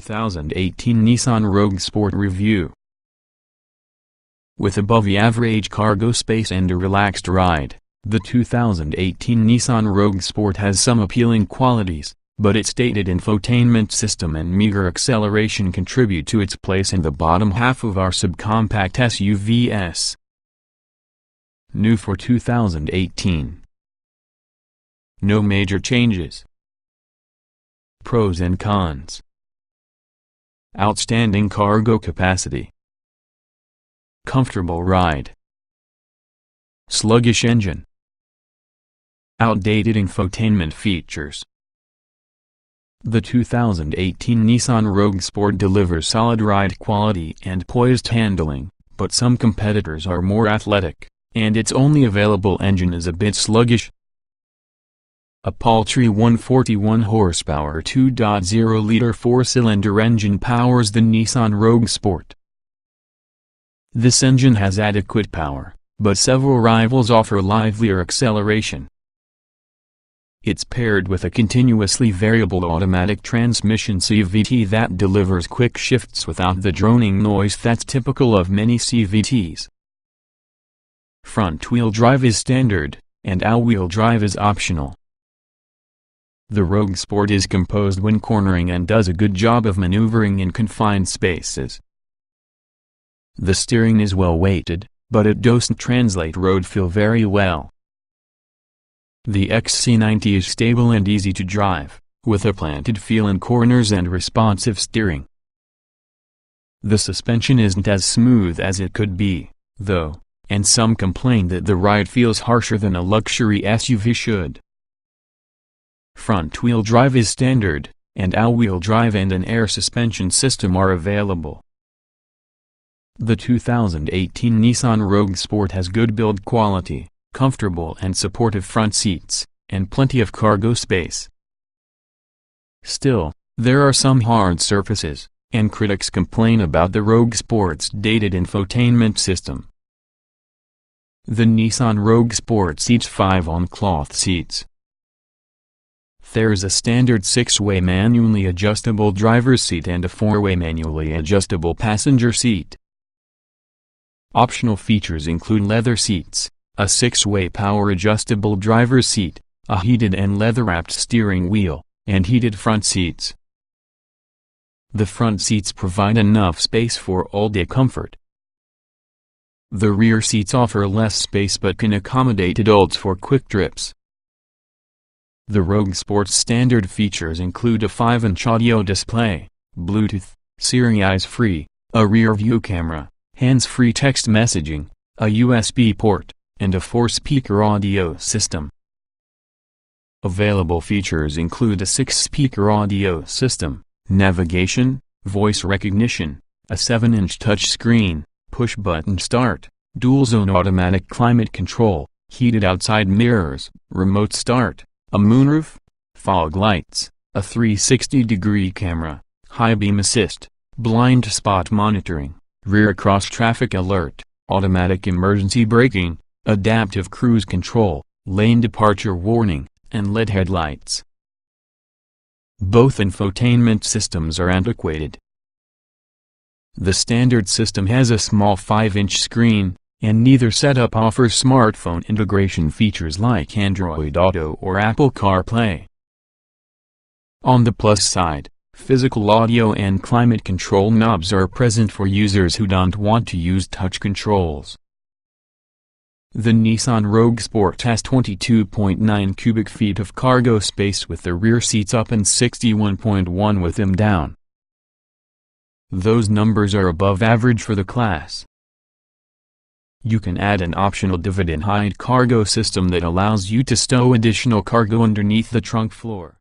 2018 Nissan Rogue Sport Review. With above-average cargo space and a relaxed ride, the 2018 Nissan Rogue Sport has some appealing qualities, but its dated infotainment system and meager acceleration contribute to its place in the bottom half of our subcompact SUVs. New for 2018. No major changes. Pros and cons. Outstanding cargo capacity. Comfortable ride. Sluggish engine. Outdated infotainment features. The 2018 Nissan Rogue Sport delivers solid ride quality and poised handling, but some competitors are more athletic, and its only available engine is a bit sluggish. A paltry 141 horsepower 2.0-liter four-cylinder engine powers the Nissan Rogue Sport. This engine has adequate power, but several rivals offer livelier acceleration. It's paired with a continuously variable automatic transmission CVT that delivers quick shifts without the droning noise that's typical of many CVTs. Front-wheel drive is standard, and all-wheel drive is optional. The Rogue Sport is composed when cornering and does a good job of maneuvering in confined spaces. The steering is well weighted, but it doesn't translate road feel very well. The XC90 is stable and easy to drive, with a planted feel in corners and responsive steering. The suspension isn't as smooth as it could be, though, and some complain that the ride feels harsher than a luxury SUV should. Front-wheel drive is standard, and all-wheel drive and an air suspension system are available. The 2018 Nissan Rogue Sport has good build quality, comfortable and supportive front seats, and plenty of cargo space. Still, there are some hard surfaces, and critics complain about the Rogue Sport's dated infotainment system. The Nissan Rogue Sport seats 5 on-cloth seats. There's a standard 6-way manually adjustable driver's seat and a 4-way manually adjustable passenger seat. Optional features include leather seats, a 6-way power-adjustable driver's seat, a heated and leather-wrapped steering wheel, and heated front seats. The front seats provide enough space for all-day comfort. The rear seats offer less space but can accommodate adults for quick trips. The Rogue Sport's standard features include a 5-inch audio display, Bluetooth, Sirius-free, a rear-view camera, hands-free text messaging, a USB port, and a 4-speaker audio system. Available features include a 6-speaker audio system, navigation, voice recognition, a 7-inch touchscreen, push-button start, dual-zone automatic climate control, heated outside mirrors, remote start, a moonroof, fog lights, a 360-degree camera, high beam assist, blind spot monitoring, rear cross-traffic alert, automatic emergency braking, adaptive cruise control, lane departure warning, and LED headlights. Both infotainment systems are antiquated. The standard system has a small 5-inch screen, and neither setup offers smartphone integration features like Android Auto or Apple CarPlay. On the plus side, physical audio and climate control knobs are present for users who don't want to use touch controls. The Nissan Rogue Sport has 22.9 cubic feet of cargo space with the rear seats up and 61.1 with them down. Those numbers are above average for the class. You can add an optional dividend height cargo system that allows you to stow additional cargo underneath the trunk floor.